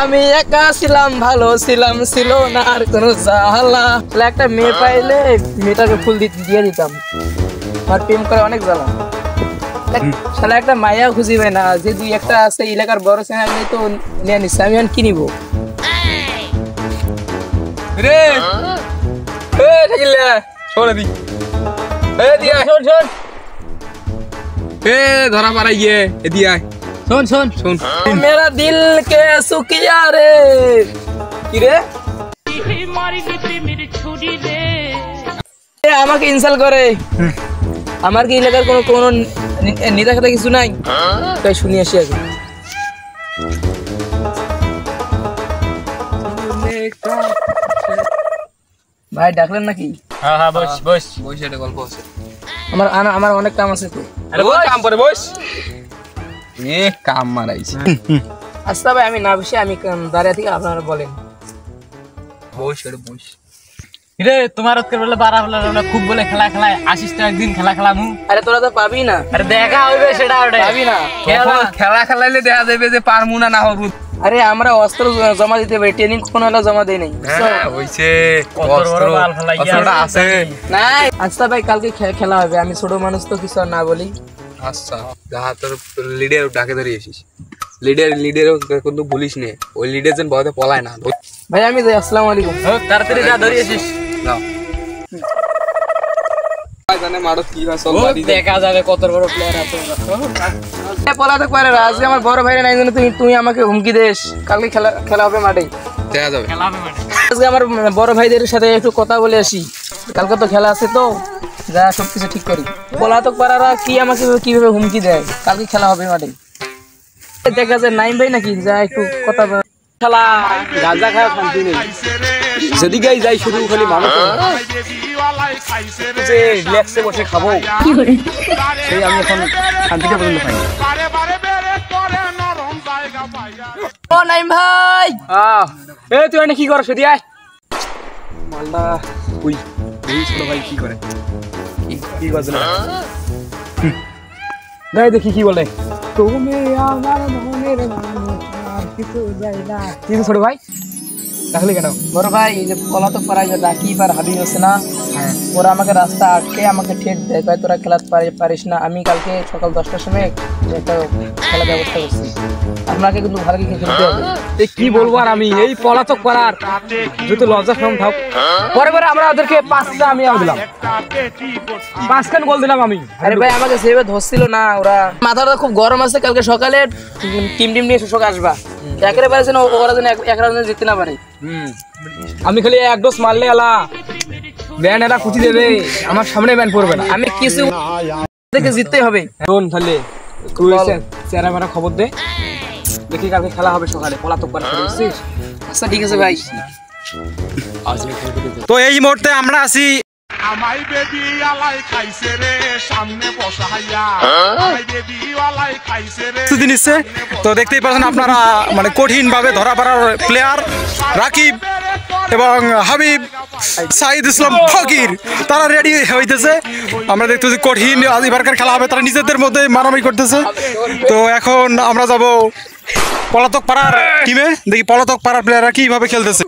আমি একা ছিলাম, ভালো ছিলাম, ছিল না আর কোনো জ্বালা। একটা মেয়ে পাইলে মেয়েটাকে ফুল দিয়ে দিতাম, আর প্রেম করে অনেক জ্বালা। শালা একটা মায়া খুঁজি পাই না, যে দুই একটা আছে এলাকার বড় চ্যানেল তো নিয়ে নিচ্ছে, আমি এখন কি নিবো রে? ধরা পারা গিয়ে এদিকে শোন শোন শোন, মেরা দিল কে সুকিয়া রে। কি রে আমাকে ইনসাল্ট করে? আমার কি এলাকার কোনো নেতা খাতা কিছু নাই? তাই শুনি আসি আগে। ভাই ডাকলেন নাকি? হ্যাঁ হ্যাঁ বস বস বস, এটা গল্প আছে। আমার অনেক কাম আছে তো। আরে বস কাম করে বস। এ কাম মারাইছে। আচ্ছা ভাই আমি না বসে আমি দাঁড়িয়ে থেকে আপনারা বলেন। বস এটা বস। রে তোমার আজকে বলে 12 বলে আমরা খুব বলে খেলা খেলায় আসিস তো একদিন খেলা খেলামু। আরে তোরা তো পাবি না। আরে দেখা হইবে সেটা ওটা পাবি না। খেলা খেলাইলে দেখা যাবে যে পারমু না না হবু। আরে আমরা অস্ত্র জমা দিতে পারি, ট্রেনিং কোন হলো জমা দেই নাই। হ্যাঁ হইছে অস্ত্র অস্ত্রটা আছে নাই। আচ্ছা ভাই কালকে খেলা হবে, আমি ছোট মানুষ তো কিছু আর না বলি। আচ্ছা যাহা তোর লিডার ডাকে ধরে এসিস, লিডারও কিন্তু বলিস নে, ওই লিডার যেন বলতে পলায় না। ভাই আমি যাই, আসসালামু আলাইকুম। তাড়াতাড়ি যা ধরে এসিস। যাও জানে মারো কি ভাই চল বাড়ি দেখা যাবে কত বড় প্লেয়ার আছে। পলাতে পারে না, আজকে আমার বড় ভাইরা নাই জন্য তুমি আমাকে হুমকি দেস। কালকে খেলা হবে মাঠে, দেখা যাবে। খেলা হবে মানে আজকে আমার বড় ভাইদের সাথে একটু কথা বলে আসি, কালকে তো খেলা আছে তো যা সবকিছু ঠিক করি। পলাতক পাড়ারা কি আমাকে কিভাবে হুমকি দেয়, কালকে খেলা হবে মাঠে। দেখা যায় নাইম ভাই নাকি, যা একটু কথা খেলা গাঁজা খাওয়া শান্তি নেই, যেদিকে যাই শুধু খালি মানুষ যে রিল্যাক্সে বসে খাবো, সেই আমি এখন শান্তিটা পর্যন্ত পাই। ও নাইম ভাই, এই তুই এনে কি করছ? সেদি আয় মালদা। ওই ছোট ভাই কি করে, কি করছে না যাই দেখি কি বলে। তুমি আমার মনের মানুষ আর কিছু যাই না। কিন্তু ছোট ভাই তাহলে কেন? বড় ভাই এই যে পলাতক পাড়ায় যে রাকিব আর হাবিব আছে না, ওরা আমাকে রাস্তা আটকে আমাকে ঠেট দেয়, কয় তোরা খেলাতে পারিস না। আমি কালকে সকাল 10টার সময় একটা খেলার ব্যবস্থা করছি, আপনাকে কিন্তু ভালো খেলতে হবে। কি বলবো আর আমি, এই পলাতক পাড়ার যত লজ্জা শরম থাক, পরে আমরা ওদেরকে 5টা আমি দিলাম, 5খান গোল দিলাম আমি। আরে ভাই আমাকে সেভাবে ধরছিল না, ওরা মাথাটা খুব গরম আছে। কালকে সকালে টিম নিয়ে শোষক আসবা, একেবারে পারেছে না ওরা যেন এক রাউন্ডে জিততে না পারে। আমি খালি এক ডোজ মারলে আলা ব্যান এরা খুঁটি দেবে, আমার সামনে ব্যান পড়বে না। আমি কিছু দেখে জিততেই হবে। শোন তাহলে তুই চেহারা মেরা খবর দে, দেখি কালকে খেলা হবে সকালে পলাতক পাড়া। আচ্ছা ঠিক আছে ভাই। তো এই মুহূর্তে আমরা আছি আমাই বেবি আলাই খাইছে রে সামনে বসাইয়া, আমাই বেবি আলাই খাইছে রে নিচ্ছে। তো দেখতেই পাচ্ছেন আপনারা, মানে কঠিন ভাবে ধরা পড়ার প্লেয়ার রাকিব এবং হাবিব, সাইদ ইসলাম ফকির, তারা রেডি হইতেছে। আমরা দেখতেছি কঠিন এবারকার খেলা হবে, তারা নিজেদের মধ্যে মারামারি করতেছে। তো এখন আমরা যাব পলাতক পাড়ার টিমে, দেখি পলাতক পাড়ার প্লেয়াররা কিভাবে খেলতেছে।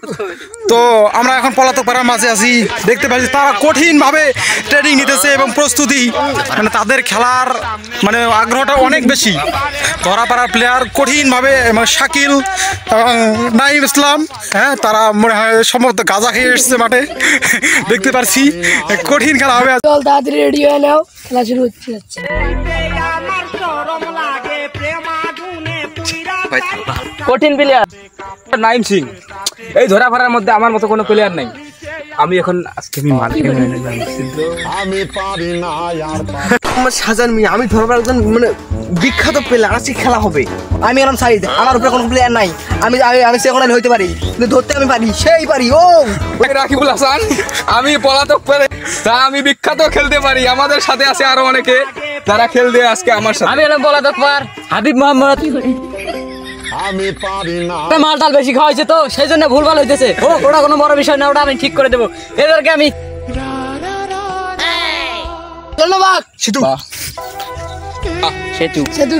তো আমরা এখন পলাতক পাড়ার মাঝে আছি, দেখতে পাচ্ছি তারা কঠিন ভাবে ট্রেনিং নিতেছে এবং প্রস্তুতি, মানে তাদের খেলার মানে আগ্রহটা অনেক বেশি। ধরা পাড়ার প্লেয়ার কঠিন ভাবে, শাকিল এবং নাইম ইসলাম, হ্যাঁ তারা মনে হয় সম্ভবত গাঁজা খেয়ে এসছে মাঠে, দেখতে পাচ্ছি কঠিন খেলা হবে। চল তাড়াতাড়ি রেডি হয়ে নাও, খেলা শুরু হচ্ছে। কঠিন প্লেয়ার নাইম সিং, এই ধরা ফারার মধ্যে আমার মতো কোনো প্লেয়ার নাই। আমি এখন আজকে সাজান মিয়া, আমি ধরবার একজন মানে বিখ্যাত প্লেয়ার, আজকে খেলা হবে। আমি এরকম সাইড, আমার উপরে কোনো প্লেয়ার নাই। আমি আমি সেকেন্ড হইতে পারি, কিন্তু ধরতে আমি পারি, সেই পারি। ও রাকিবুল হাসান, আমি পলাতক পারে তা আমি বিখ্যাত খেলতে পারি। আমাদের সাথে আছে আরো অনেকে যারা খেলতে আজকে আমার সাথে। আমি এলাম পলাতক পার হাবিব মোহাম্মদ। আমি পারি না, মালটাল বেশি খাওয়াইছে তো সেই জন্য ভুলভাল হইতেছে। ওটা কোনো বড় বিষয় না, ওটা আমি ঠিক করে দেবো। এদেরকে আমি ধন্যবাদ। সেতু সেতু সেতু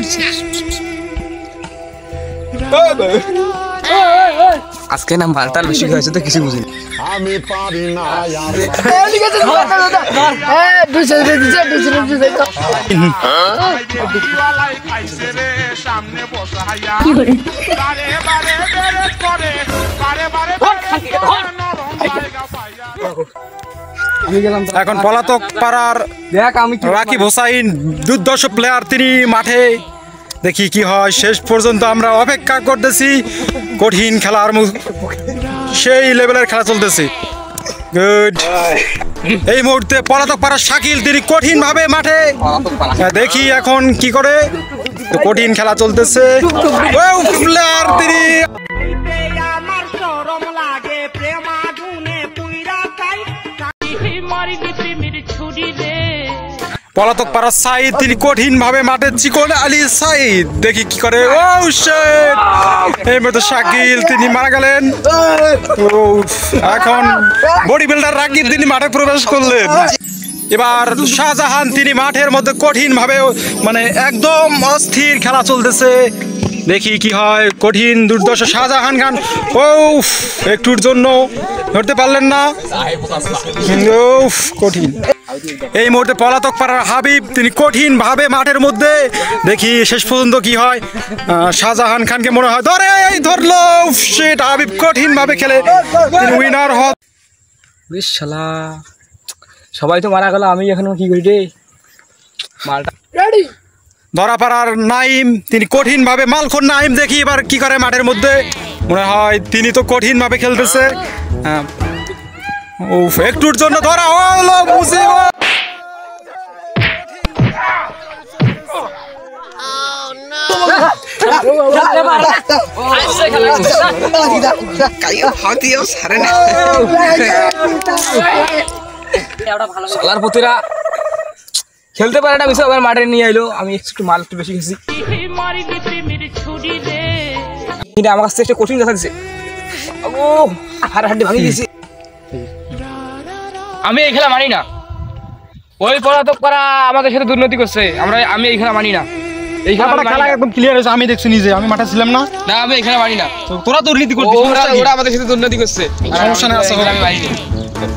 আজকে না মালটাল বেশি হয়েছে তো কিছু বুঝিনি। আমি পারি না আর দিদিওয়ালাই খাইছে রে সামনে বসাইয়া বারে বারে বেরেট করে বারে বারে নরম জায়গা পাইয়া আমি গেলাম তো। এখন পলাতক পাড়ার দেখ আমি কি রাকিব হোসাইন দুর্দর্শ প্লেয়ার, তিনি মাঠে। দেখি কি হয়, শেষ পর্যন্ত আমরা অপেক্ষা করতেছি। কঠিন খেলার সেই লেভেলের খেলা চলতেছে। গুড। এই মুহূর্তে পলাতক পাড়ার শাকিল, তিনি কঠিন ভাবে মাঠে। দেখি এখন কি করে। তো কঠিন খেলা চলতেছে। প্লেয়ার তিনি আমার শরম লাগে প্রেম আগুনে পুইরা খাই মারিনি প্রেমের ছুরি রে পলাতক পাড়ার সাইদ, তিনি কঠিন ভাবে মাঠে। চিকন আলী সাইদ, দেখি কি করে। ও শিট! এই মতো শাকিল তিনি মারা গেলেন। এখন বডি বিল্ডার রাকিব তিনি মাঠে প্রবেশ করলেন। এবার শাহজাহান, তিনি মাঠের মধ্যে কঠিন ভাবে, মানে একদম অস্থির খেলা চলতেছে। দেখি কি হয়। কঠিন দুর্দশা শাহজাহান খান। ও একটুর জন্য ধরতে পারলেন না। কঠিন। এই মুহূর্তে পলাতক পাড়ার হাবিব, তিনি কঠিন ভাবে মাঠের মধ্যে। দেখি শেষ পর্যন্ত কি হয়। শাহজাহান খানকে মনে হয় ধরে, এই ধরলো। সেটা হাবিব কঠিন ভাবে খেলে তিনি উইনার হন। বেশ শালা, সবাই তো মারা গেল, আমি এখন কি করি রে? মালটা ধরাপাড়ার নাইম, তিনি কঠিন ভাবে মালখন নাইম। দেখি এবার কি করে মাঠের মধ্যে। মনে হয় তিনি তো কঠিন ভাবে খেলতেছে। ও একটুর জন্য ধরা হলো। শালার পতিরা খেলতে পারে না, বিষয় আবার মাঠে নিয়ে আইলো। আমি একটু মাল একটু বেশি খেয়েছি, মারিনি প্রেমের ছুরি রে কিন্তু আমার কাছে একটা কঠিন দেখা দিচ্ছে। ও হাড় হাড্ডি ভাঙি দিয়েছি। আমি এই খেলা মানি না। ওই পলাতক পাড়া আমাদের সাথে দুর্নীতি করছে। আমি এই খেলা মানি না। এই খেলা একদম ক্লিয়ার হয়েছে, আমি দেখছি নিজে, আমি মাঠে ছিলাম না। না, আমি এই খেলা মানি না। তোরা দুর্নীতি করছিস, ওরা আমাদের সাথে দুর্নীতি করছে। সমস্যা নেই, আছে আমি মানি না।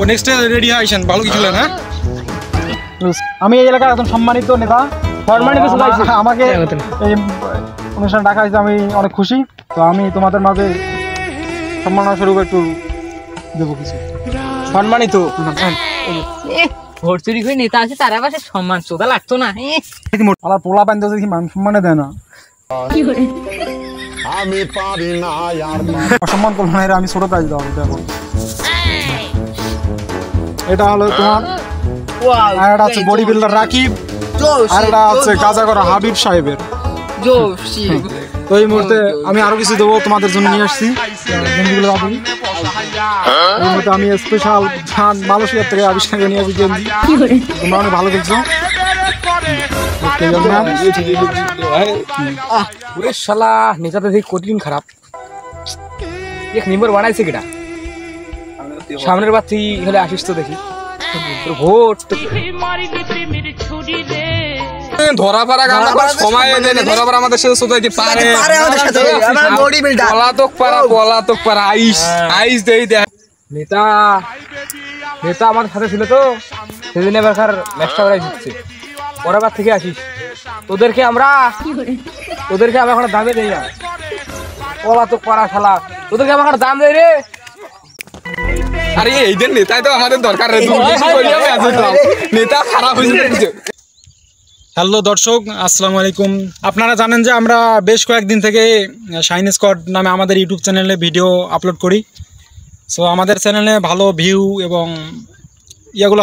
নেক্সট রেডি আইছেন, ভালো কি খেলেন। হ্যাঁ, আমি এই এলাকার একজন সম্মানিত নেতা। সম্মানিত আমাকে এই অনুষ্ঠানে ডাকা হয়েছে, আমি অনেক খুশি। তো আমি তোমাদের মাঝে সম্মাননা স্বরূপ একটু দেবো কিছু। সম্মানিত ভোট চুরি করে নেতা আছে, তার আবার সম্মান চোদা লাগতো না। আমার পোলা প্যান্ট দেখি মান সম্মানে দেয় না। আমি পারি না আর অসম্মান করলো না, এরা আমি ছোট প্রাইজ দেওয়া হবে। দেখো, এটা হলো তোমার। আর এটা আছে বডি বিল্ডার রাকিব, আর এটা আছে কাজা করা হাবিব সাহেবের। তো এই মুহূর্তে আমি আরো কিছু দেবো তোমাদের জন্য নিয়ে আসছি। এই মুহূর্তে আমি স্পেশাল মালয়েশিয়ার থেকে আবিষ্কার নিয়ে আসি গেঞ্জি। তোমরা অনেক ভালো খেলছো। শালা নেতাটা দেখি কঠিন খারাপ। এক নম্বর বানাইছে কিনা? সামনের বার তুই হলে আসিস তো দেখি। ভোট মারিনি প্রেমের ছুরি রে ধরাপাড়া সময় দেয় না। ধরাপাড়া আমাদের সাথে সোসাইটি পারে। পলাতক পাড়া আইস দেই দেখ। নেতা আমার সাথে ছিল তো, সেদিন এবারকার ম্যাচটা ওরাই জিতছে। পরের থেকে আসিস। তোদেরকে আমরা এখন দামে দেই না। পলাতক পাড়া শালা, তোদেরকে আমার এখন দাম দেয় রে। আরে এই দিন নেতাই তো আমাদের দরকার রে। নেতা খারাপ হয়েছে। হ্যালো দর্শক, আসসালামু আলাইকুম। আপনারা জানেন যে আমরা বেশ কয়েকদিন থেকে শাইন স্কোয়াড নামে আমাদের ইউটিউব চ্যানেলে ভিডিও আপলোড করি। সো আমাদের চ্যানেলে ভালো ভিউ এবং ইয়েগুলো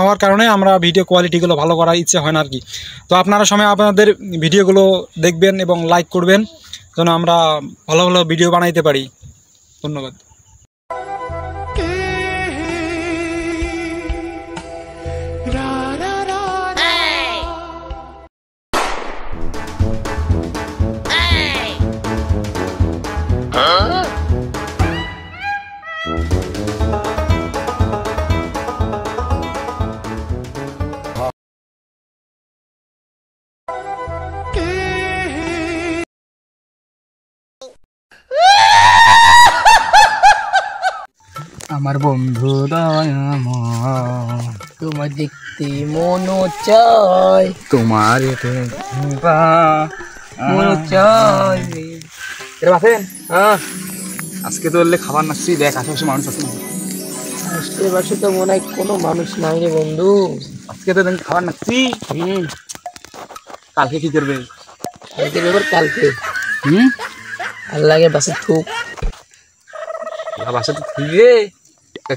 হওয়ার কারণে আমরা ভিডিও কোয়ালিটিগুলো ভালো করার ইচ্ছে হয় না আর কি। তো আপনারা সময় আপনাদের ভিডিওগুলো দেখবেন এবং লাইক করবেন, যেন আমরা ভালো ভালো ভিডিও বানাইতে পারি। ধন্যবাদ। আমার বন্ধু দয়াময় তোমার দেখতে মন চায় তোমার মন চায় এর বাসেন আজকে তো এলে খাবার নাচ্ছি দেখ আশেপাশে মানুষ আছে আজকের বাসে তো মনে হয় কোনো মানুষ নাই রে বন্ধু। আজকে তো খাবার নাচ্ছি কালকে কি করবে কালকে ব্যাপার কালকে আল্লাহকে বাসে থুক বাসা তো ঠিক রে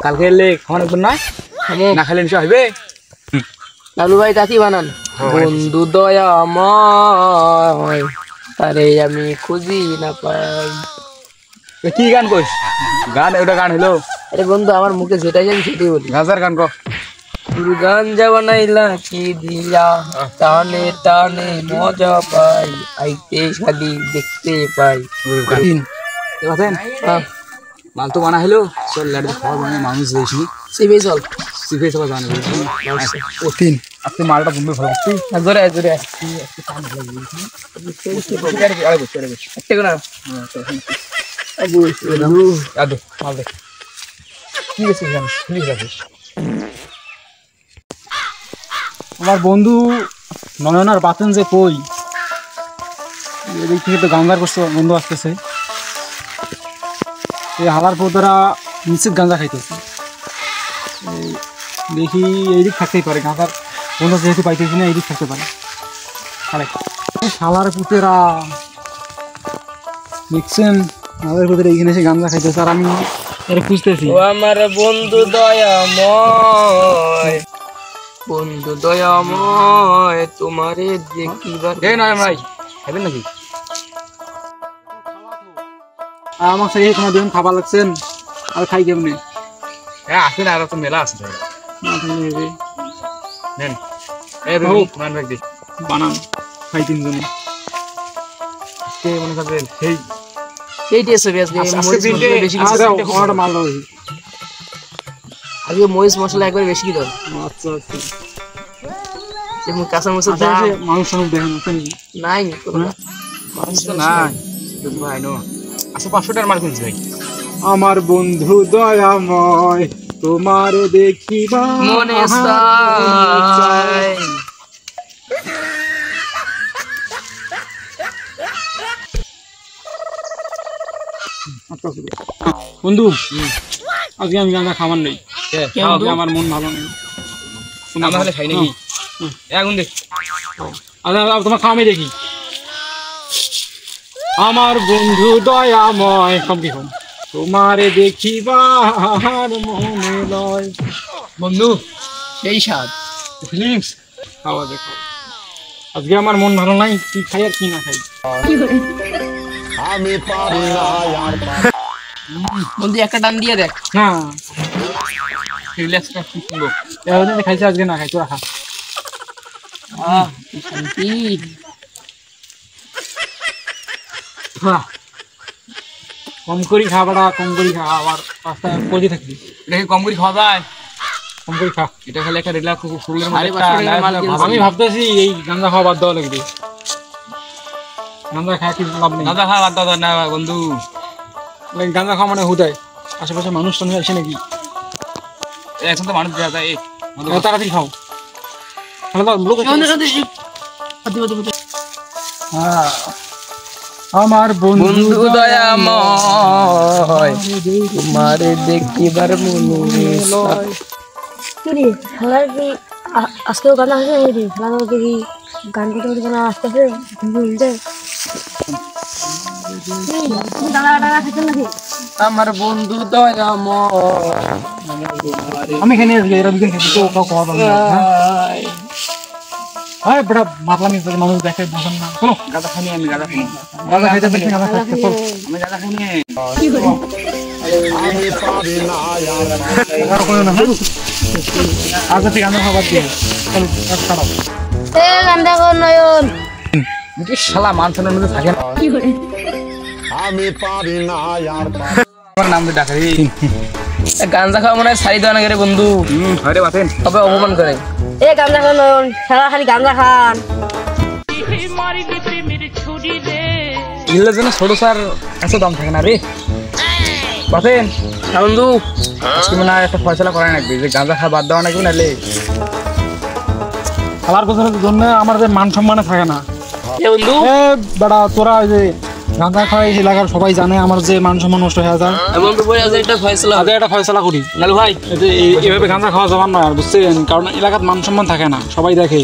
কালকে এলে খাওয়া নাকবেন না না খাইলে নিশ্চয় হইবে লালু ভাই তাকি বানান বন্ধু দয়াময় তারে আমি খুঁজি না পাই। কি গান কইস গান ওটা গান হইলো আরে বন্ধু আমার মুখে যেটাই আমি সেটাই বলি। গাজার গান কো গাঞ্জা বানাইলা কি দিয়া টানে টানে মজা পাই আইতে খালি দেখতে পাই। বাসেন মাল তো বানা হইলো চল লাড়ি খাওয়া বানায় মানুষ দিয়েছি সিবে চল সিফে সবাই জানে ও তিন আপনি মালটা বন্ধু ভালো করছি জোরে জোরে আদে মাল দে কি গেছে জান প্লিজ রাখিস আমার বন্ধু নয়নার বাতেন যে কই এদিক থেকে তো গাঙ্গার করছে বন্ধু আসতেছে এই হালার পৌধরা নিশ্চিত গাঁজা খাইতেছে দেখি এইদিক থাকতেই পারে গাঁজার বন্ধু যেহেতু পাইতেছি না এইদিক থাকতে পারে আরে শালার পুতেরা দেখছেন আমাদের পুতেরা এইখানে এসে গাঁজা খাইতেছে আর আমি এর খুঁজতেছি ও আমার বন্ধু দয়াময় বন্ধু দয়াময় তোমারে দেখিবার এই নয় ভাই খাবেন নাকি আমার সাথে তোমার দুজন খাবার লাগছেন আর খাই কেমনি হ্যাঁ আসেন আর তো মেলা আছে নেন এই মান রাখ দি বানান খাই তিনজনে কে মনে করবে সেই সেইটাই ছবি আজকে বেশি মাল আজকে মরিচ মশলা একবার বেশি দাও। আচ্ছা আচ্ছা যেমন কাঁচা মরিচের দাম মানুষ টানুষ দেখেন আছেন নাই কোনো মানুষ তো নাই ভাই নো আচ্ছা 500 টাকার মাল কিনছি ভাই আমার বন্ধু দয়াময় তোমার দেখিবা মনে চায় বন্ধু আজকে আমি গাঁজা খাবার নেই আজকে আমার মন ভালো নেই আমরা হলে খাই নাকি এখন দেখ আচ্ছা তোমার খাওয়া আমি দেখি আমার বন্ধু দয়াময় কম কি কম তোমারে দেখিবা মনে লয় বন্ধু সেই স্বাদ ফিলিংস খাওয়া দেখো আজকে আমার মন ভালো নাই কি খাই আর কি না খাই বন্ধু একটা টান দিয়ে দেখ না রিল্যাক্স কর কি সুন্দর এতদিন খাইছে আজকে না খাই তোরা খা কি শান্তি কম করি খাবাটা কম করি খা আবার রাস্তায় পচে থাকবি এটা কম করে খাওয়া যায় কম করে খা এটা খালি একটা রিল্যাক্স ফুলের সাড়ে 500 টাকার মাল কিনছি। আমি ভাবতেছি এই গাঁজা খাওয়া বাদ দেওয়া লাগবে গাঁজা খাওয়া কি লাভ নেই দাদা খাওয়া বাদ দাও না বন্ধু গাঁজা খাওয়া মানে হুদায় আশেপাশে মানুষ টানুষ আসে নাকি এখন তো মানুষ দেখা যায় তাড়াতাড়ি খাও লোক আমার বন্ধু দয়াময় তোমারে দেখিবার মনে চায়। কিরে খেলার কি আজকেও গান আসে নাকি খেলা কি গান করতে করতে গান আসতেছে আমার বন্ধু দয়াময় আমি এখানে এরা দুদিন খেতে তো কাউ খাওয়া দাওয়া হ্যাঁ বেটা মাতলা মিস মানুষ দেখে বুঝেন না শোনো গাদা খানি আমি গাদা খানি গাঁজা খাইতে বেশি গাঁজা খাইতে চল আমি গাদা খানি আগে থেকে গাঁজা খাবার দিয়ে চলো খারাপ এ গান্দা কর নয়ন কি শালা মানছনের মধ্যে থাকে না আমার নাম দিয়ে ডাকে গাঞ্জা খাওয়া মনে হয় ছাড়ি দেওয়া না রে বন্ধু আরে বাতেন তবে অপমান করে এ গান্দা কর নয়ন খেলা খালি গান্দা খান মারিলি প্রেমের ছুরি রে ইল্লার জন্য ছোট স্যার এত দাম থাকে না রে পাতেন বন্ধু আজকে মনে হয় একটা ফয়সলা করা লাগবে যে গাঁজা খাওয়া বাদ দেওয়া নাকি নাহলে খাবার গোছানোর জন্য আমার যে মান সম্মানে থাকে না বন্ধু বেটা তোরা ওই যে গাঁজা খাওয়াই এলাকার সবাই জানে আমার যে মান সম্মান নষ্ট হয়ে যায়। বন্ধু বলে আছে একটা ফয়সালা আগে একটা ফয়সলা করি নালু ভাই, এইভাবে গাঁজা খাওয়া যাবার নয় আর বুঝছেন, কারণ এলাকার মান সম্মান থাকে না, সবাই দেখে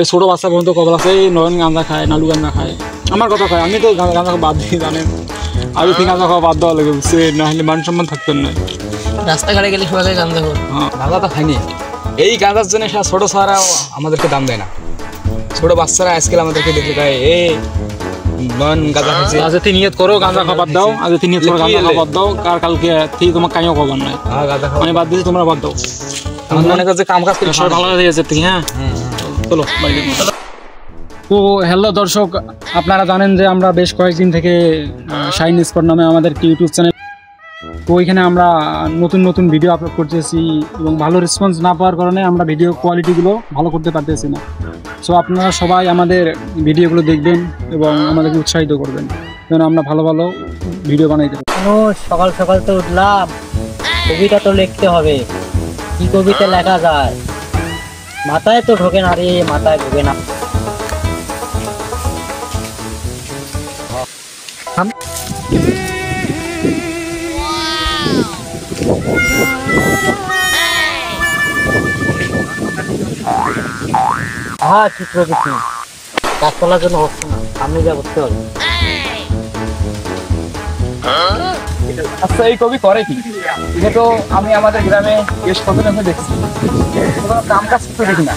এই ছোট বাচ্চা পর্যন্ত কবল আছে নয়ন গাঁজা খায়, নালু গাঁজা খায়, আমার কথা খায়। আমি তো গাঁজা খাওয়া বাদ দিই জানেন, আমি ঠিক গাঁজা খাওয়া বাদ দেওয়া লাগে বুঝছেন, নাহলে মান সম্মান থাকতেন না। রাস্তাঘাটে গেলে সবাই গাঁজা খায়। গাঁজা তো খাইনি, এই গাঁজার জন্য ছোট ছাড়া আমাদেরকে দাম দেয় না। ছোট বাচ্চারা আজকাল আমাদেরকে দেখে গায়ে এ নয়ন গাঁজা খাইছে। আজ তুই নিয়ত করো গাঁজা খাবার দাও, আজ তুই নিয়ত করো গাঁজা খাবার দাও, কার কালকে ঠিক তোমার কাইও খবর নাই। হ্যাঁ গাঁজা খাওয়া আমি বাদ দিচ্ছি, তোমরা বাদ দাও। আমার মনে করছে কাম কাজ করে সবাই ভালো হয়ে গেছে ঠিক। হ্যাঁ চলো বাড়িতে। তো হ্যালো দর্শক, আপনারা জানেন যে আমরা বেশ কয়েকদিন থেকে শাইন স্পট নামে আমাদের একটি ইউটিউব চ্যানেল, তো ওইখানে আমরা নতুন নতুন ভিডিও আপলোড করতেছি এবং ভালো রেসপন্স না পাওয়ার কারণে আমরা ভিডিও কোয়ালিটিগুলো ভালো করতে পারতেছি না। সো আপনারা সবাই আমাদের ভিডিওগুলো দেখবেন এবং আমাদেরকে উৎসাহিত করবেন যেন আমরা ভালো ভালো ভিডিও বানাইতে পারি। সকাল সকাল তো উঠলাম, কবিতা তো লিখতে হবে। কি কবিতা লেখা যায় মাথায় তো ঢোকে না রে, মাথায় ঢোকে না। হ্যাঁ চিত্র কিছু গাছপালার জন্য হচ্ছে না, সামনে যা করতে হবে। আচ্ছা এই কবি করে কি? এটা তো আমি আমাদের গ্রামে বেশ কতদিন ধরে দেখছি, কোনো কাম কাজ তো দেখি না।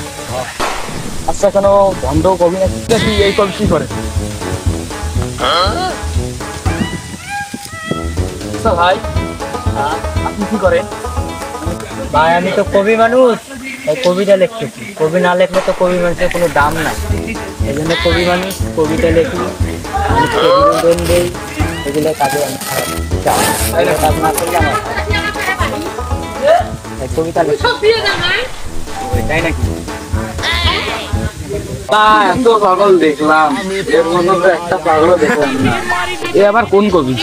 আচ্ছা কোনো বন্ধ কবি নাকি দেখি, এই কবি কি করে? আচ্ছা ভাই আপনি কি করেন? ভাই আমি তো কবি মানুষ, তাই কবিতা লিখতেছি। কবি না লিখলে তো কবি মানুষের কোনো দাম নাই, এই জন্য কবি মানুষ কবিতা লিখি, বিনোদন দেই, এগুলো কাজে আমি কাজ না করলে আমার কবিতা লিখি। তাই নাকি? এত পাগল দেখলাম, এর মধ্যে তো একটা পাগলও দেখলাম না। এ আবার কোন কবি?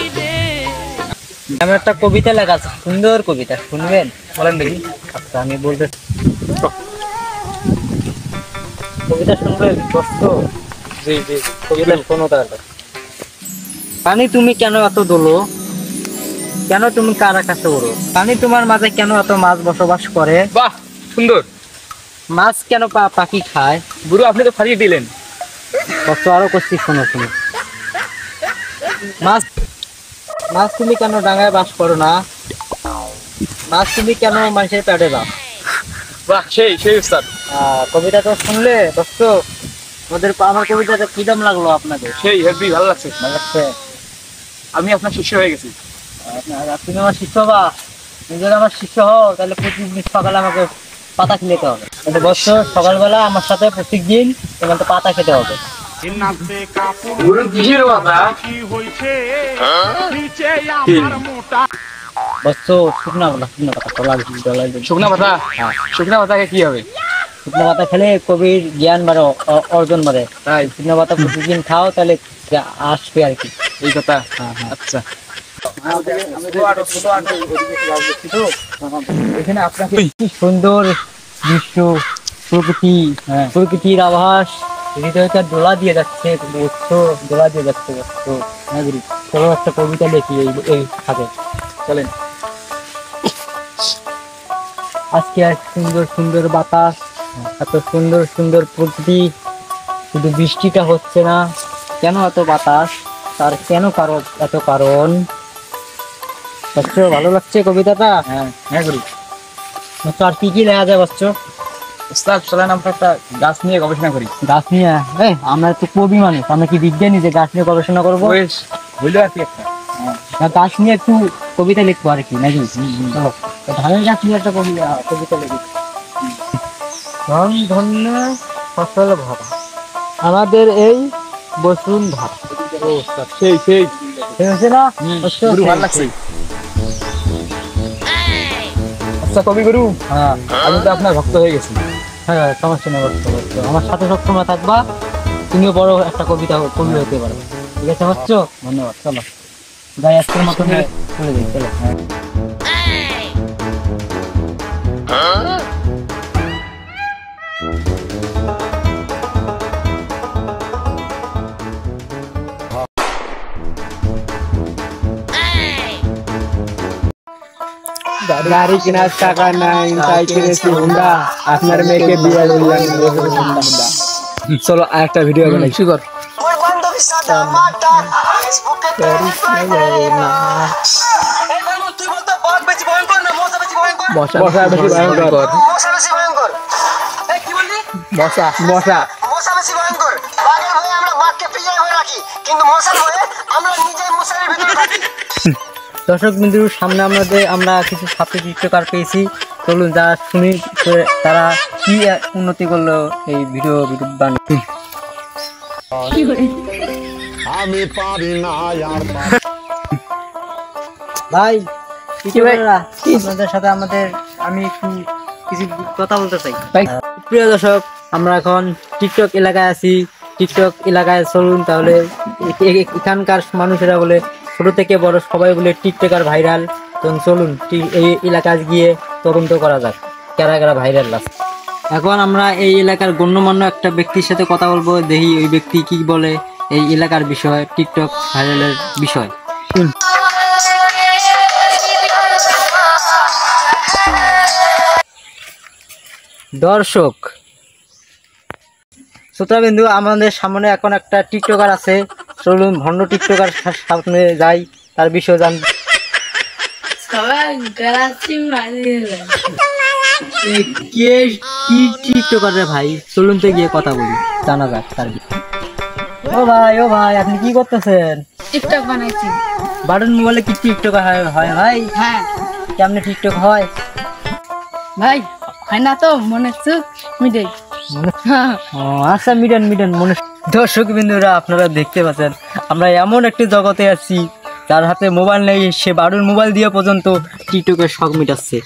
আমি একটা কবিতা লেখা আছে, সুন্দর কবিতা, শুনবেন? বলেন দেখি। আচ্ছা আমি বলতে, কবিতা শুনবেন? কষ্ট জি জি কবিতা শোনো তাহলে। পানি তুমি কেন এত দোলো, কেন তুমি কার আকাশে ওড়ো, পানি তোমার মাঝে কেন এত মাছ বসবাস করে, বাহ সুন্দর। মাছ কেন পাখি খায়। গুরু আপনি তো ফারিয়ে দিলেন। কষ্ট আরো করছি, শোনো শোনো। মাছ মাছ তুমি কেন ডাঙায় বাস করো না, মাছ তুমি কেন মানুষের পেটে বাস। বাহ সেই সেই উস্তাদ। কবিতা তো শুনলে দর্শক, আমার কবিতাটা কি দাম লাগলো আপনাদের? সেই হেভি ভালো লাগছে। ভালো লাগছে? আমি আপনার শিষ্য হয়ে গেছি। তুমি আমার শিষ্য বা নিজের আমার শিষ্য হও, তাহলে প্রতিদিন সকালে আমাকে পাতা খেতে হবে। বছর সকালবেলা আমার সাথে প্রত্যেকদিন তোমাকে পাতা খেতে হবে। গুরু কিসের কথা? বছর শুকনা পাতা, শুকনা পাতা শুকনা পাতা? শুকনা পাতাকে কি হবে? শুকনো পাতা খেলে কবির জ্ঞান বাড়ে, অর্জন বাড়ে। তাই শুকনো পাতা প্রতিদিন খাও, তাহলে আসবে আর কি, এই কথা। আচ্ছা এখানে আপনাকে কি সুন্দর দৃশ্য, প্রকৃতি, প্রকৃতির আভাস হৃদয়টা দোলা দিয়ে যাচ্ছে, দোলা দিয়ে যাচ্ছে। চলো একটা কবিতা লিখি এই খাতে, চলেন। আজকে এক সুন্দর সুন্দর বাতাস, এত সুন্দর সুন্দর প্রকৃতি, শুধু বৃষ্টিটা হচ্ছে না, কেন এত বাতাস, তার কেন এত কারণ। ভালো লাগছে কবিতাটা? হ্যাঁ গুরু। আর কি কি লেখা যায় বাচ্চ? উস্তাদ চলেন আমরা একটা গাছ নিয়ে গবেষণা করি। গাছ নিয়ে? আমরা তো কবি মানুষ, আমরা কি বিজ্ঞানী যে গাছ নিয়ে গবেষণা করবো? হইলো আর কি একটা গাছ নিয়ে একটু কবিতা লিখবো আর কি নাকি? ধানের গাছ নিয়ে একটা কবিতা লিখি। ধন ধন্য ফসল ভরা আমাদের এই বসুন্ধরা। সেই সেই হয়েছে না? গুরু ভালো লাগছে। আচ্ছা কবি গুরু, আমি তো আপনার ভক্ত হয়ে গেছি। হ্যাঁ সমস্যা নেই, আমার সাথে সবসময় থাকবা, তুমিও বড় একটা কবি হতে পারবে। ঠিক আছে হচ্ছ? ধন্যবাদ। চলো। যাই আজকের মতো চলে যাই, চলো। গাড়ি কেনার টাকা নাই, তাই কিনেছি হুন্ডা। আপনার মেয়েকে বিয়ে দিলাম, চলো আরেকটা ভিডিও বানাই। কি কর মশা বেশি ভয়ঙ্কর। মশা মশা দর্শক বিন্দুর সামনে আমরা কিছু ছাত্র টিকটকার পেয়েছি। চলুন যা শুনি তারা কি উন্নতি করলো এই ভিডিও বানিয়ে। আমি পারি না আর ভাই আপনাদের সাথে আমি একটু কিছু কথা বলতে চাই। প্রিয় দর্শক, আমরা এখন টিকটক এলাকায় আছি। টিকটক এলাকায় চলুন তাহলে। এখানকার মানুষেরা বলে ছোট থেকে বড় সবাই বলে টিকটকার ভাইরাল। তখন চলুন এই এলাকায় গিয়ে তদন্ত করা যাক কারা কারা ভাইরাল আছে। এখন আমরা এই এলাকার গণ্যমান্য একটা ব্যক্তির সাথে কথা বলবো, দেখি ওই ব্যক্তি কি বলে এই এলাকার বিষয়, টিকটক ভাইরালের বিষয়। দর্শক শ্রোতাবিন্দু, আমাদের সামনে এখন একটা টিকটকার আছে। চলুন ভণ্ড টিকটকার সামনে যাই, তার বিষয় জান। কে কি টিকটকার রে ভাই? চলুন তো গিয়ে কথা বলি, জানা যাক তার বিষয়। ও ভাই আপনি কি করতেছেন? টিকটক বানাইছি। বাটন মোবাইলে কি টিকটক হয় ভাই? হ্যাঁ। কেমনে টিকটক হয় ভাই? হয় না তো মনে সুখ মিটাই। আচ্ছা মিটান মনে। দর্শক বিন্দুরা, আপনারা দেখতে পাচ্ছেন আমরা এমন একটি জগতে আছি যার হাতে মোবাইল নেই, সে বাড়ির মোবাইল দিয়ে পর্যন্ত টিকটকের শখ মিটাচ্ছে।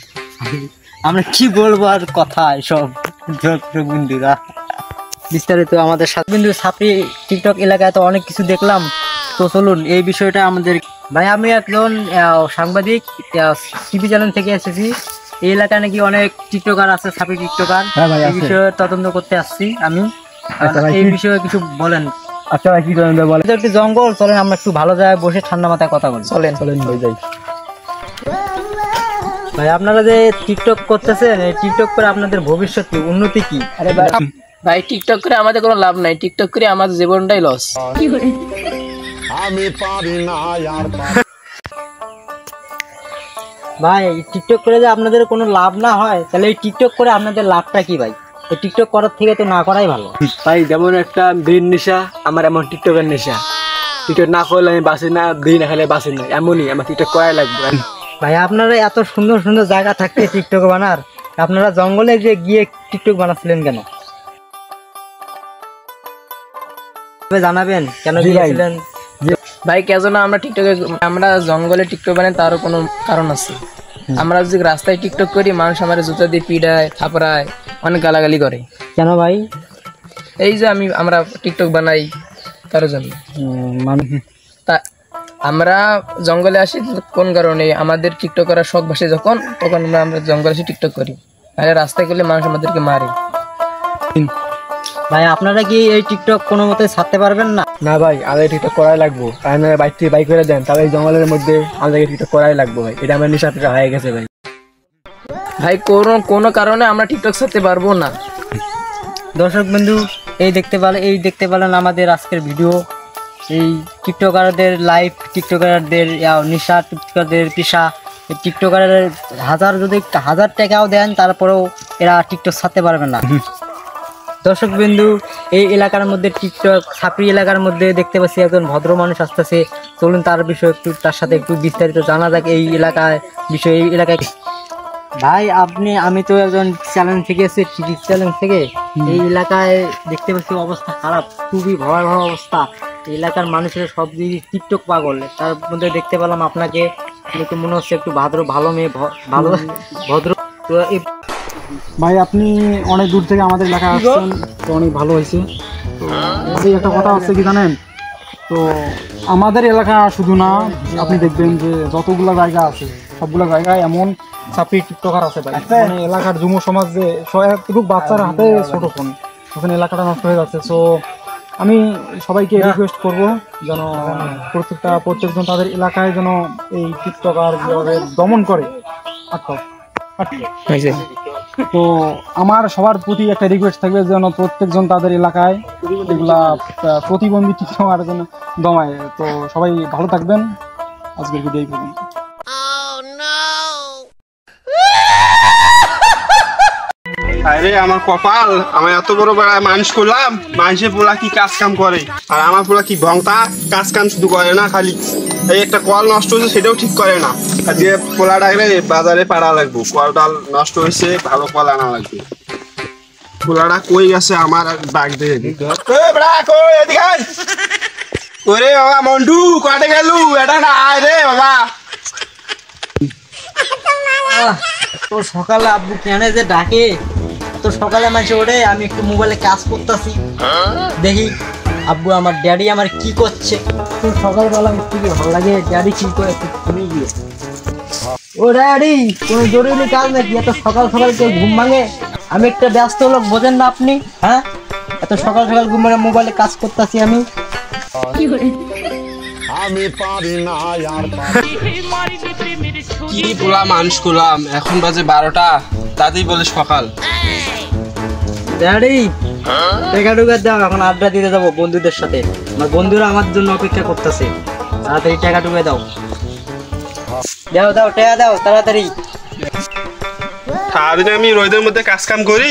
আমরা কি বলবো আর কথা এসব। দর্শক বিন্দুরা, বিস্তারিত আমাদের সাথে বিন্দু ছাত্রী টিকটক এলাকায় তো অনেক কিছু দেখলাম। তো চলুন এই বিষয়টা আমাদের। ভাই আমি একজন সাংবাদিক, টিভি চ্যানেল থেকে এসেছি। এই এলাকায় নাকি অনেক টিকটকার আছে, ছাত্রী টিকটকার। এই বিষয়ে তদন্ত করতে আসছি আমি। এই বিষয়ে কিছু বলেন। আচ্ছা কি বলেন? একটু জঙ্গল, চলেন আমরা একটু ভালো জায়গায় বসে ঠান্ডা মাথায় কথা বলি। চলেন হয়ে যাই। ভাই আপনারা যে টিকটক করতেছেন, এই টিকটক করে আপনাদের ভবিষ্যৎ কি, উন্নতি কি? আরে ভাই টিকটক করে আমাদের কোনো লাভ নাই, টিকটক করে আমাদের জীবনটাই লস। আমি পারি না আর ভাই টিকটক করে যে আপনাদের কোনো লাভ না হয়, তাহলে এই টিকটক করে আপনাদের লাভটা কি ভাই? এই টিকটক করার থেকে তো না করাই ভালো। ভাই যেমন একটা দিন নেশা, আমার এমন টিকটকের নেশা। টিকটক না করলে আমি বাঁচি না, দিন না খেলে বাঁচি না, এমনই আমার টিকটক করাই লাগবে। ভাই আপনারা এত সুন্দর সুন্দর জায়গা থাকতে টিকটক বানার, আপনারা জঙ্গলে যে গিয়ে টিকটক বানাচ্ছিলেন কেন? জানাবেন কেন গিয়েছিলেন? ভাই কেন আমরা জঙ্গলে টিকটক বানাই, তারও কোনো কারণ আছে। আমরা যদি রাস্তায় টিকটক করি, মানুষ আমার জুতা দিয়ে পিড়ায়, থাপড়ায়, অনেক গালাগালি করে। কেন ভাই? এই যে আমরা টিকটক বানাই তার জন্য। তা আমরা জঙ্গলে আসি কোন কারণে? আমাদের টিকটক করার শখ বসে যখন, তখন আমরা জঙ্গলে এসে টিকটক করি। তাহলে রাস্তায় গেলে মানুষ আমাদেরকে মারে। ভাই আপনারা কি এই টিকটক কোনো মতে ছাড়তে পারবেন না? না ভাই, আমাদের টিকটক করাই লাগবো। আপনারা বাইক থেকে বাইক করে দেন, তাহলে এই জঙ্গলের মধ্যে আমাদেরকে টিকটক করাই লাগবো ভাই। এটা আমার নেশা হয়ে গেছে ভাই। ভাই কোনো কারণে আমরা টিকটক ছাড়তে পারবো না। দর্শক বন্ধু, এই দেখতে পেলেন আমাদের আজকের ভিডিও। এই টিকটকারদের লাইভ, টিকটকারদের নেশা, টিকটকারদের পেশা। এই টিকটকারের হাজার টাকাও দেন, তারপরেও এরা টিকটক ছাড়তে পারবে না। দর্শক বিন্দু, এই এলাকার মধ্যে টিকটক ছাপড়ি এলাকার মধ্যে দেখতে পাচ্ছি একজন ভদ্র মানুষ আসতেছে। চলুন তার বিষয়ে তার সাথে একটু বিস্তারিত জানা যাক এই এলাকায় বিষয়ে। এই এলাকায় ভাই আমি তো একজন চ্যানেল থেকে এসেছি, টিভি চ্যানেল থেকে। এই এলাকায় দেখতে পাচ্ছি অবস্থা খারাপ, খুবই ভয়াবহ অবস্থা। এই এলাকার মানুষের সব দিকে টিকটক পাগল। তার মধ্যে দেখতে পেলাম আপনাকে, একটু মনে হচ্ছে একটু ভালো মেয়ে, ভালো ভদ্র। তো ভাই আপনি অনেক দূর থেকে আমাদের এলাকায় আসছেন, তো অনেক ভালো হয়েছে। তো একটা কথা হচ্ছে কি জানেন, তো আমাদের এলাকা শুধু না, আপনি দেখবেন যে যতগুলো জায়গা আছে সবগুলো জায়গায় এমন চাপি টিকটকার আছে ভাই। মানে এলাকার যুব সমাজ যে এতটুকু বাচ্চার হাতে ছোট ফোন, ওখানে এলাকাটা নষ্ট হয়ে যাচ্ছে। সো আমি সবাইকে রিকোয়েস্ট করব যেন প্রত্যেকজন তাদের এলাকায় যেন এই টিকটকার দমন করে। তো আমার সবার প্রতি একটা রিকোয়েস্ট থাকবে যেন প্রত্যেকজন তাদের এলাকায় এগুলা প্রতিবন্ধী টিকটকার যেন দমায়। তো সবাই ভালো থাকবেন, আজকের ভিডিও এই পর্যন্ত। আরে আমার কপাল, আমি এত বড় মানুষ করলাম, মানুষের পোলা কি কাজ কাম করে আর আমার পোলা কি ভংতা কাজ কাম শুধু করে না, খালি এই একটা কল নষ্ট হয়েছে সেটাও ঠিক করে না। আজকে পোলা ডাকলে বাজারে পাড়া লাগবো, কল ডাল নষ্ট হয়েছে, ভালো কল আনা লাগবে। পোলাটা কই গেছে আমার ডাক দিয়ে ওরে বাবা মন্টু কটে গেল, এটা না আয় রে বাবা। তো সকালে আব্বু কেন যে ডাকে, তো সকালে মানুষ ওঠে, আমি একটু মোবাইলে কাজ করতেছি, দেখি আব্বু আমার ড্যাডি আমার কি করছে। তো সকালবেলা একটু কি ভালো লাগে, ড্যাডি কি করে শুনে গিয়ে, ও ড্যাডি কোনো জরুরি কাজ নাকি, এত সকাল সকাল কেউ ঘুম ভাঙে? আমি একটা ব্যস্ত লোক, বোঝেন না আপনি? হ্যাঁ, এত সকাল সকাল ঘুম ভাঙে মোবাইলে কাজ করতেছি আমি। কি পোলা মানুষ করলাম, এখন বাজে 12টা, তাতেই বলে সকাল। ড্যাডি টেকা টুকা দাও, এখন আড্ডা দিতে যাবো বন্ধুদের সাথে, আমার বন্ধুরা আমার জন্য অপেক্ষা করতেছে, তাড়াতাড়ি টাকা টুকা দাও। দাও দাও টাকা দাও তাড়াতাড়ি। সারাদিন আমি রোদের মধ্যে কাজ কাম করি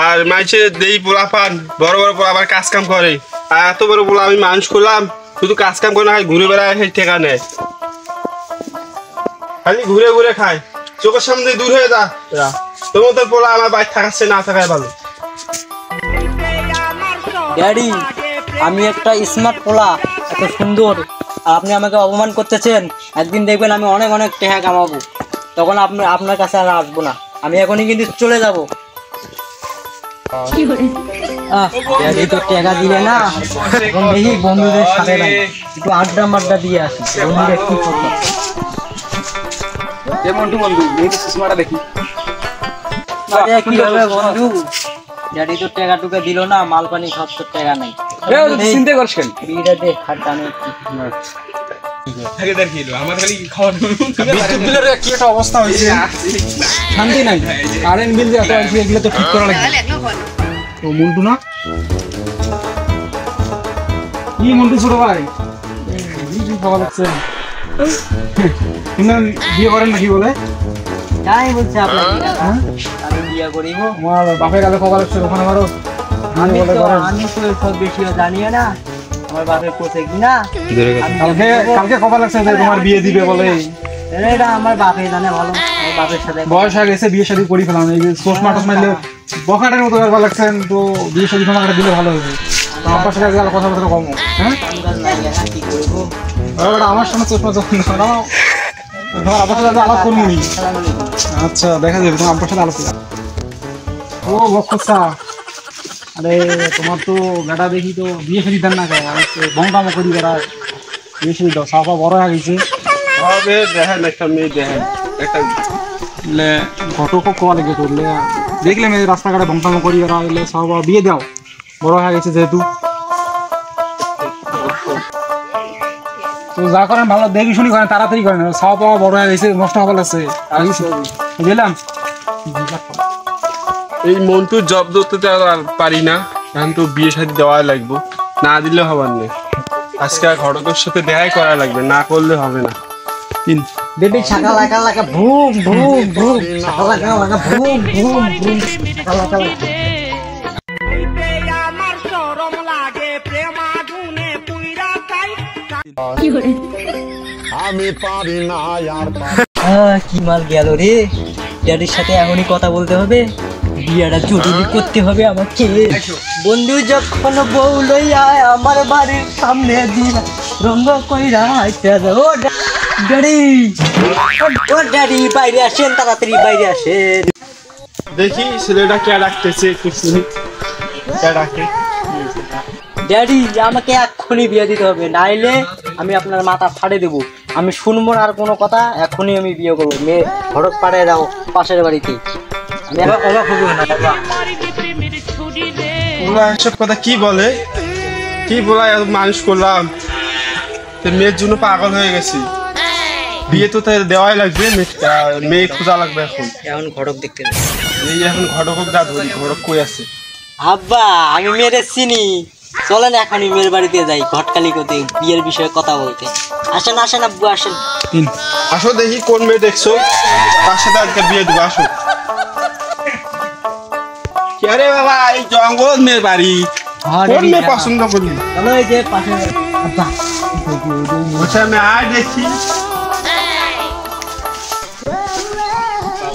আর মাইছে দেই পোলা পান, বড় বড় পোলা আবার কাজ কাম করে, আর এত বড় পোলা আমি মানুষ করলাম, শুধু কাজ কাম করে না, ঘুরে বেড়ায় টেকা নেয়, খালি ঘুরে ঘুরে খায়, চোখের সামনে দূর হয়ে যা। তোমার তো পোলা আমার বাইরে থাকাচ্ছে, না থাকায় ভালো। ড্যাডি আমি একটা স্মার্ট পোলা, এত সুন্দর, আর আপনি আমাকে অপমান করতেছেন। একদিন দেখবেন আমি অনেক অনেক টাকা কামাবো, তখন আপনার কাছে আর আসবো না, আমি এখনই কিন্তু চলে যাবো। ড্যাডি তো টাকা দিলে না, এখন দেখি বন্ধুদের সাথে একটু আড্ডা মাড্ডা দিয়ে আসি, বন্ধুরা কি করবো। দেখি বন্ধু ড্যাডি তো টাকা টুকা দিল না, মাল পানি সব তো টাকা নাই, চিন্তা করছেন বিয়েটা দেখ খাটটা আমি অবস্থা হয়েছে, শান্তি নাই, কারেন্ট বিল এত আসবে, এগুলো তো ঠিক করা লাগবে। তো মন্টু না, কি মন্টু ছোট ভাই ভালো লাগছে, বিয়ে করেন নাকি বলে? তাই বলছে আপনার আমি বিয়ে করিব, আমার বাপের কাছে খবর লাগছে, ওখানে আরো আমি তো সব বেশি জানিও না, আমার বাপের কোচে কিনা কালকে খবর লাগছে যে তোমার বিয়ে দিবে বলে। এটা আমার বাপে জানে ভালো, আমার বাপের সাথে বয়স হয়ে গেছে, বিয়ে শাদী করি ফেলাম, এই যে চশমা টশমা দিলে বখাটের মতো ব্যাপার লাগছেন, তো বিয়ে শাদী তোমাকে দিলে ভালো হবে, আপনার সাথে কথাবার্তা কম। হ্যাঁ কি করবো, আমার সামনে চশমা যখন আপনার সাথে আলাপ করবো নি। আচ্ছা দেখা যাবে, তোমার আপনার সাথে আলোচনা। ও বক্সা, আরে তোমার তো বেটা দেখি তো বিয়ে শাদী দেন না, বংকামো করি বেড়া, বিয়ে শাদী দাও, সাফা বড় হয়ে গেছে, দেখেন একটা মেয়ে দেখেন, একটা ঘটক কোয়া লেগে করলে দেখলে মেয়ে রাস্তাঘাটে বংকামো করি বেড়া, এলে সব বিয়ে দাও, বড় হয়ে গেছে যেহেতু। তো যা করেন ভালো দেখি শুনি করেন, তাড়াতাড়ি করেন, খাওয়া পাওয়া বড় হয়ে গেছে, নষ্ট হবার লাগছে বুঝলাম। এই মন্টু জব ধরতে তো আর পারি না, এখন তো বিয়ে শাদী দেওয়া লাগবে, না দিলে হবার নেই, আজকে ঘটকের সাথে দেখাই করা লাগবে, না করলে হবে না। বেবি ছাকা লাগা লাগা ভুম ভুম ভুম, ছাকা লাগা লাগা ভুম ভুম ভুম, ছাকা লাগা লাগা। কি মাল গেল রে, ড্যাডির সাথে এখনই কথা বলতে হবে, বিয়েটা জরুরি করতে হবে আমাকে। বন্ধু যখন বউ লইয়া আমার বাড়ির সামনে দিন রঙ্গ কইরা ও ড্যাডি, ও ড্যাডি বাইরে আসেন, তাড়াতাড়ি বাইরে আসেন। দেখি ছেলেটা কে ডাকতেছে, একটু শুনি কে ডাকে। ড্যাডি আমাকে এক্ষুনি বিয়ে দিতে হবে, নাইলে আমি আপনার মাথা ফাড়ে দেবো। আমি শুনবো না আর কোনো কথা, এখনই আমি বিয়ে করবো। মেয়ে হঠাৎ পাঠিয়ে দাও পাশের বাড়িতে। আমি অবাক হবো না বাবা। ওরা এসব কথা কি বলে, কি বলা, এত মানুষ করলাম, মেয়ের জন্য পাগল হয়ে গেছি। বিয়ে তো তাই দেওয়াই লাগবে, মেয়ে খোঁজা লাগবে এখন। এখন ঘটক দেখতে যাই। এই এখন ঘটক যা ধরি, ঘটক কই আছে? আব্বা আমি মেয়ের চিনি, চলেন এখনই মেয়ের বাড়িতে যাই ঘটকালি করতে, বিয়ের বিষয়ে কথা বলতে। আসেন আসেন আব্বু আসেন। আসো দেখি কোন মেয়ে দেখছো, তার সাথে আজকে বিয়ে দেবো। আসো। আরে বাবা, এই জঙ্গল মেয়ের বাড়ি, কোন মেয়ে পছন্দ করলি? চলো এই যে পাশে। আব্বা বলছে আমি আর দেখি।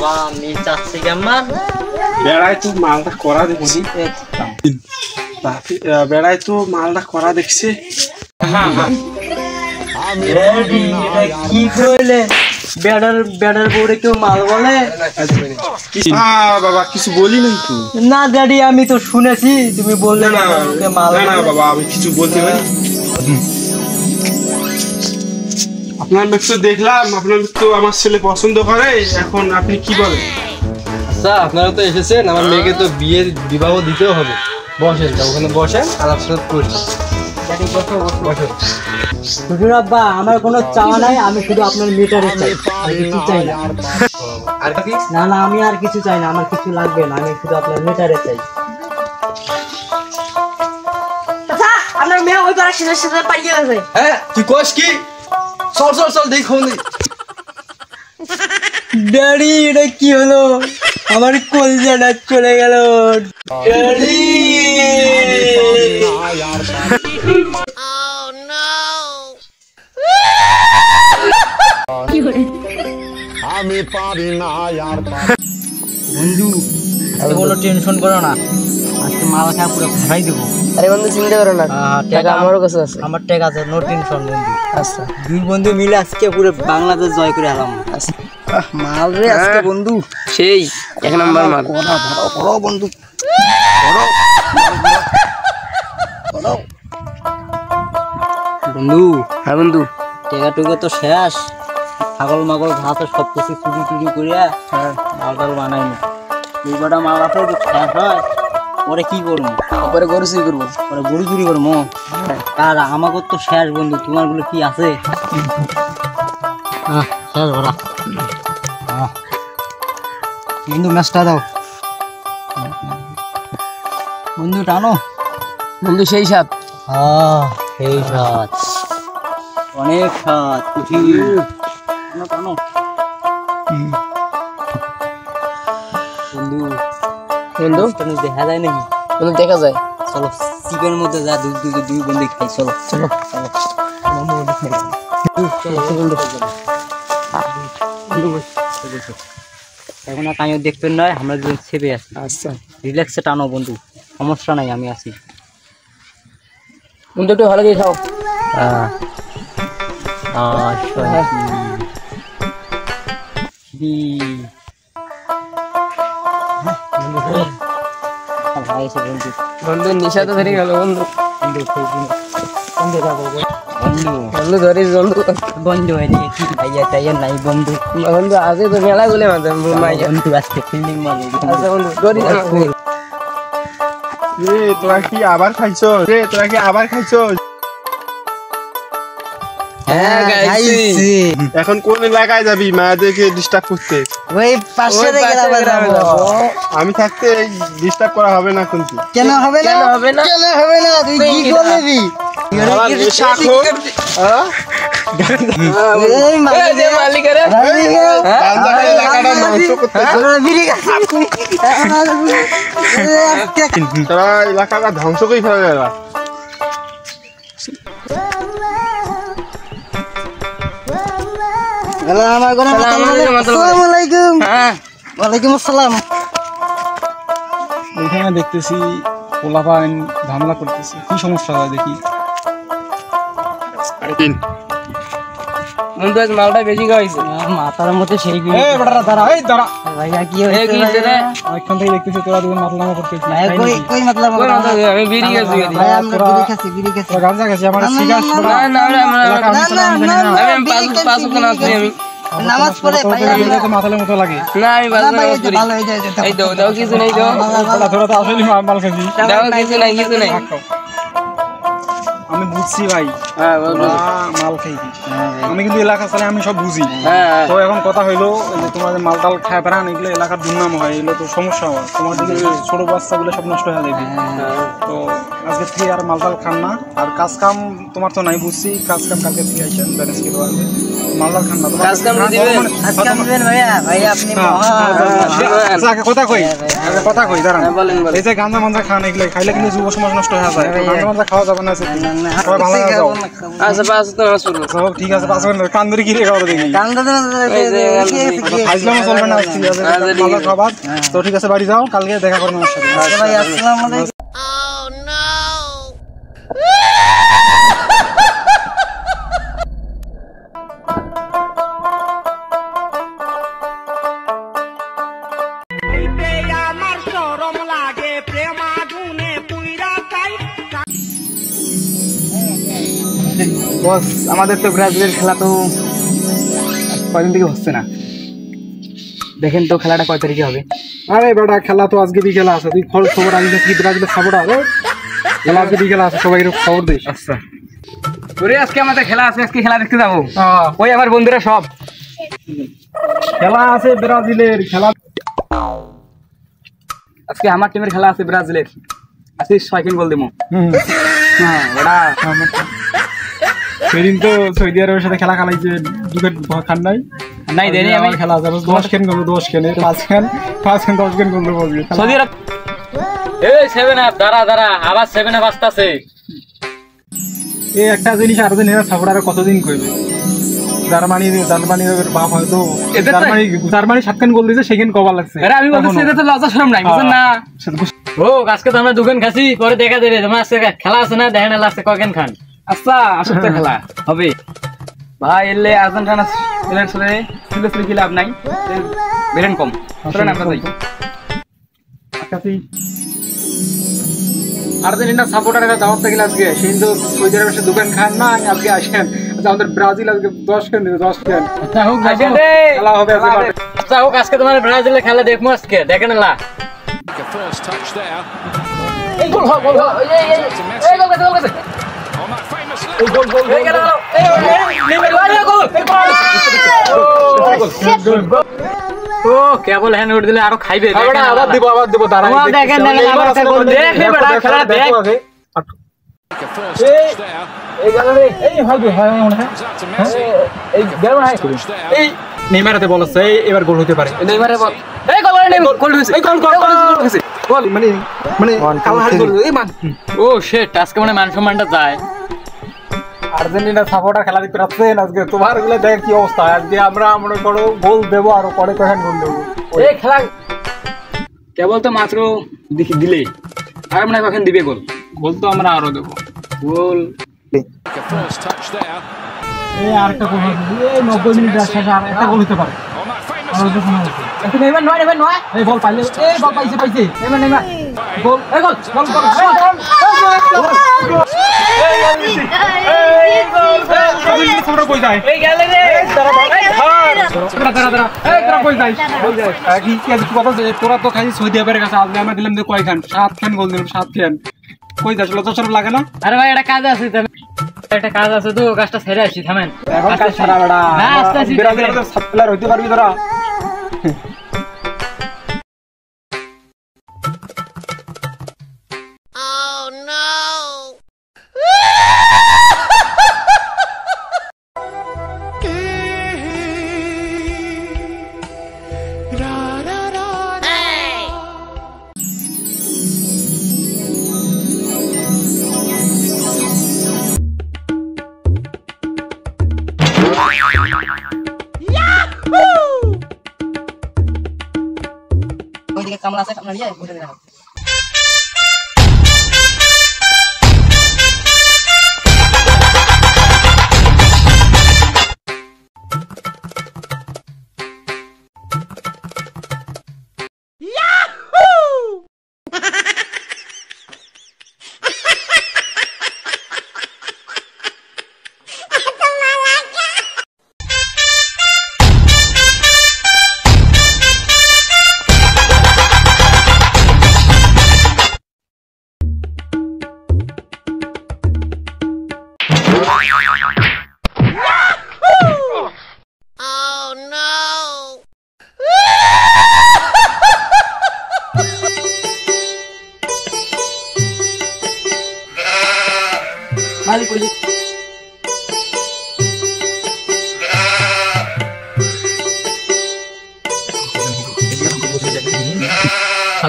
বাবা মেয়ে চাচ্ছে কেমন? বেড়ায় তো মালটা করা দেখছি, বেড়ায় তো মালটা করা দেখছে। কি কইলে বেড়ার বউরে কেউ মাল বলে? বাবা কিছু বলি নাই তো। না ড্যাডি আমি তো শুনেছি তুমি বললে না মাল। না বাবা, আমি কিছু বলতে পারি? আপনার মেয়ে তো দেখলাম, আপনার তো আমার ছেলে পছন্দ করে, এখন আপনি কি বলেন? আচ্ছা আপনারা তো এসেছেন, আমার মেয়েকে তো বিবাহ দিতেও হবে। বসেন, ওখানে বসেন, আলাপ সালাপ করছি। শ্বশুর আব্বা আমার কোনো চাওয়া নাই, আমি শুধু আপনার মেয়েটারে চাই, আর কিছু চাই না। আর কি? না না আমি আর কিছু চাই না, আমার কিছু লাগবে না, আমি শুধু আপনার মেয়েটারে চাই। আচ্ছা আপনার মেয়ে ওই পাড়ার ছেলের সাথে পালিয়ে গেছে। হ্যাঁ তুই কস কি? চল চল চল দেখো। ড্যাডি এটা কি হলো? আমার কলজাটা চলে গেল। ড্যাডি বন্ধু কোনো টেনশন করো না, আজকে মাল খাওয়া পুরো ভাড়াই দেবো। আরে বন্ধু চিন্তা করো না, টাকা আমারও কাছে আছে। আমার টাকা আছে, নো টেনশন বন্ধু। আচ্ছা দুই বন্ধু মিলে আজকে পুরো বাংলাদেশ জয় করে এলাম। মাল রে আজকে বন্ধু, সেই এক নম্বর মাল। বড় বন্ধু, বন্ধু হ্যাঁ বন্ধু, টাকা টুকে তো শেষ, ছাগল মাগল ঘাস সব কিছু চুরি টুরি করিয়া মাল টাল বানাই না। এই কটা মাল আছে যদি শেষ হয় পরে কি করবো? পরে গরু চুরি করবো। পরে গরু চুরি করবো। আর আমাকে তো শেষ বন্ধু, তোমার গুলো কি আছে? শেষ ভরা বন্ধু, ম্যাচটা দাও বন্ধু, টানো বন্ধু। সেই সাত, সেই সাত, অনেক সাত, কঠিন। টানো বন্ধু। বন্ধু দেখা যায় নাকি? বন্ধু দেখা যায়। চলো চিকেনের মধ্যে যা দুই বন্ধু খাই। চলো চলো চলো। এখন আর কাইও দেখবেন নয়, আমরা দুজন সেবে আছি। আচ্ছা রিল্যাক্সে টানো বন্ধু, সমস্যা নাই, আমি আছি। বন্ধু একটু ভালো করে খাও। বন্ধু বন্ধু নিশা তো ধরে গেল। বন্ধু বন্ধু ধরিস বন্ধু। বন্ধু এদিকে কি ভাইয়া তাইয়া নাই বন্ধু। বন্ধু আজকে তো মেলা গুলে মাঝে বন্ধু আজকে ফিল্ডিং মারবো। আচ্ছা বন্ধু ধরিস আমাকে। রে তোরা কি আবার খাইছো? হ্যাঁ খাইছি। এখন কোন এলাকায় যাবি মায়াদেরকে ডিস্টার্ব করতে? ওই পাশে রেখে আমি থাকতে ডিস্টার্ব করা হবে না কিন্তু। কেন হবে না? হবে না, কেন হবে না? তুই কি করবি? মালিকের এলাকাটা ধ্বংস করতেছে, তারা এলাকাটা ধ্বংস করে ফেলে গেল। এখানে দেখতেছি পোলাপাইন ঝামেলা করতেছে, কি সমস্যা হয় দেখি। মুমতাজ মালটা বেশি খাইছে মাথার মধ্যে সেই এই বেটারা দাঁড়া, এই দাঁড়া। ভাইয়া কি এই কি হয়েছে রে অনেকক্ষণ থেকে দেখতেছি তোরা দুজন মাতলামো করতেছিস। ভাইয়া কই কই মতলব কই না তো আমি বিড়ি খাইছি ভাই আমরা বিড়ি খাচ্ছি তোরা গাঁজা খাচ্ছিস, আমার সিগারেট না না আমি পাঁচ কোন আছি আমি নামাজ পড়ে ভাই তো মাথালের মতো লাগে। না আমি বাজার নামাজ পড়ি ভালো হয়ে যায় এই দাও কিছু নাই দাও তোরা তো আসলে মাল খাচ্ছিস। দাও কিছু নাই আমি বুঝছি ভাই, হ্যাঁ তোরা মাল খাইছিস। আমি কিন্তু এলাকা চালে আমি সব বুঝি। হ্যাঁ তো এখন কথা হইলো এই যে তোমরা যে মাল টাল খায় পারান, এগুলো এলাকার দুর্নাম হয়, এগুলো তো সমস্যা হয়। তোমার দিকে ছোট বাচ্চাগুলো সব নষ্ট হয়ে যাবে। তো আজকে থেকে আর মাল টাল খান না। আর কাজ কাম তোমার তো নাই, বুঝছি। কাজ কাম কালকে থেকে আইসেন ব্যালেন্স করে দেওয়া মাল টাল খান না। কাজ কাম দিবেন আজকে দিবেন ভাইয়া ভাইয়া আপনি কথা কই কথা কই দাঁড়ান। বলেন এই যে গাঁজা মাঞ্জা খান, এগুলো খাইলে কিন্তু যুব সমাজ নষ্ট হয়ে যায়। গাঁজা মাঞ্জা খাওয়া যাবে না। সবাই ভালো হয়ে যাও। আচ্ছা পাঁচ তো নামাজ পড়বো সব ঠিক আছে, 5 মিনিট কান ধরে কি রে খাওয়া দেখি ফাইজলামও চলবে না। ঠিক আছে, ভালো খাবার। তো ঠিক আছে, বাড়ি যাও, কালকে দেখা করবো আমার সাথে। ভাই আসসালামু আলাইকুম। বস আমাদের তো ব্রাজিলের খেলা তো কয়দিন থেকে হচ্ছে না। দেখেন তো খেলাটা কয় তারিখে হবে। আরে বেটা, খেলা তো আজকে বিকেলে আছে। তুই খবর আগে কি ব্রাজিলের খবরটা হবে? খেলা আজকে বিকেলে আছে, সবাই খবর দিস। আচ্ছা ওরে আজকে আমাদের খেলা আছে, আজকে খেলা দেখতে যাবো। ওই আমার বন্ধুরা সব খেলা আছে ব্রাজিলের খেলা। আজকে আমার টিমের খেলা আছে ব্রাজিলের। আজকে 6 গোল দেবো। হ্যাঁ ওরা সেদিন তো সৌদি আরবের সাথে খেলা খেলাইছে, দুটো খান নাই নাই দেনি আমি খেলা যাবো 10 খেন করবো, 10 খেনে 5 খেন 10 খেন করবো বলবি। সৌদি আরব এই 7 আপ দাঁড়া আবার 7 আপ আসতেছে। এই একটা জিনিস আর্জেন্টিনার সাপোর্টার কতদিন করবে? জার্মানির বাপ হয়তো জার্মানি 7 খান গোল দিয়েছে, সেখানে কবার লাগছে। আরে আমি বলছি এটা তো লজ্জা শরম নাই, বুঝছেন না? ও আজকে তো আমরা দুখান খাসি, পরে দেখা দেবে। তোমার আজকে খেলা আছে না, দেখেন না লাস্টে কয়খান খান। আচ্ছা আসলে খেলা হবে ভাই। এলে আর্জেন্টিনা এলের সাথে সিলেক্ট কি লাভ নাই, বেরেন কম চলেন আমরা যাই। আর্জেন্টিনার সাপোর্টাররা যাওয়ার থেকে আজকে সেই তো সৌদি আরবের সাথে দোকান খান না, আজকে আসেন। আমাদের ব্রাজিল আজকে 10 খেন দেবে, 10 খেন খেলা হবে। আচ্ছা হোক, আজকে তোমার ব্রাজিলের খেলা দেখবো, আজকে দেখেন না। ও কেবল হ্যান্ড উঠ দিলে আরো খাইবে। আবার দিব দেখেন খেলা দেখ। নেইমারতে বল আছে, এবার গোল হতে পারে। নেইমারে বল, এই গোল করে নেইমার গোল হইছে, এই গোল হইছে গোল মানে ও শিট, আজকে মানে মান সম্মানটা যায়। আর্জেন্টিনার সাপোর্টার খেলা দেখতে পাচ্ছেন আজকে। তোমার গুলো দেখ কি অবস্থা। আজকে আমরা মনে করো গোল দেবো, আরো পরে কখন গোল দেবো। এই খেলা কেবল তো মাত্র দিলে, আর মনে কখন দিবে গোল। গোল তো আমরা আরো দেবো গোল। এই আরেকটা গোল হবে, এই 90 মিনিট শেষে আর একটা গোল হতে পারে। নেইমার নয় এই বল পাইলে, এই বল পাইছে নেইমার গোল, এই গোল গোল গোল গোল কই যায়? এই গেলে রে দাঁড়া এই তোরা কই যাই? কি কথা যে তোরা তো খাই সৌদি আরবের কাছে। আজকে আমরা দিলাম যে কয় খান? 7 খান গোল দিলাম, 7 খান। কই যাস? লজ্জা শরম লাগে না? আরে ভাই একটা কাজ আছে, একটা কাজ আছে তো, কাজটা ছেড়ে আসি। থামেন এখন কাজ ছাড়া বেড়া। না আস্তে আস্তে ব্রাজিলের তো সাত প্লেয়ার হইতে পারবি তোরা? ওইদিকে কামলা আছে, কামলা নিয়ে ঘুরে দেখাবো।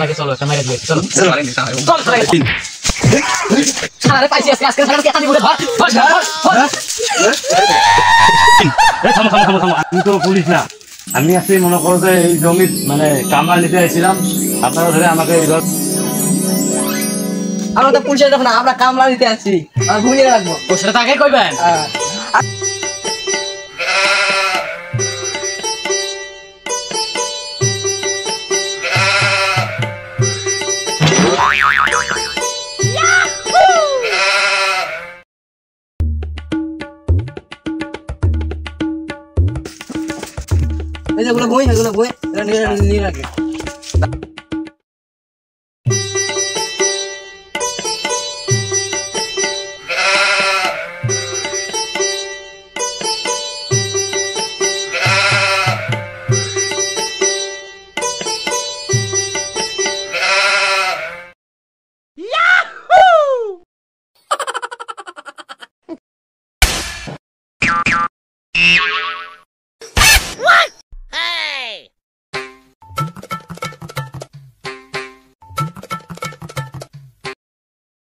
আগে চলো একটা মেরে দিয়ে চলো চল আরে পাইছি আজকে সারাকে এখানে বলে ধর থামো আমি তো পুলিশ না আমি আজকে মনে করো যে এই জমি মানে কামলা নিতে এসেছিলাম আপনারা ধরে আমাকে আমরা তো পুলিশের দেখো না আমরা কামলা নিতে আসছি আর ঘুমিয়ে রাখবো ও সেটা তো আগে কইবেন এই যে এগুলো বই এটা নিয়ে রাখে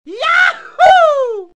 Yahoo!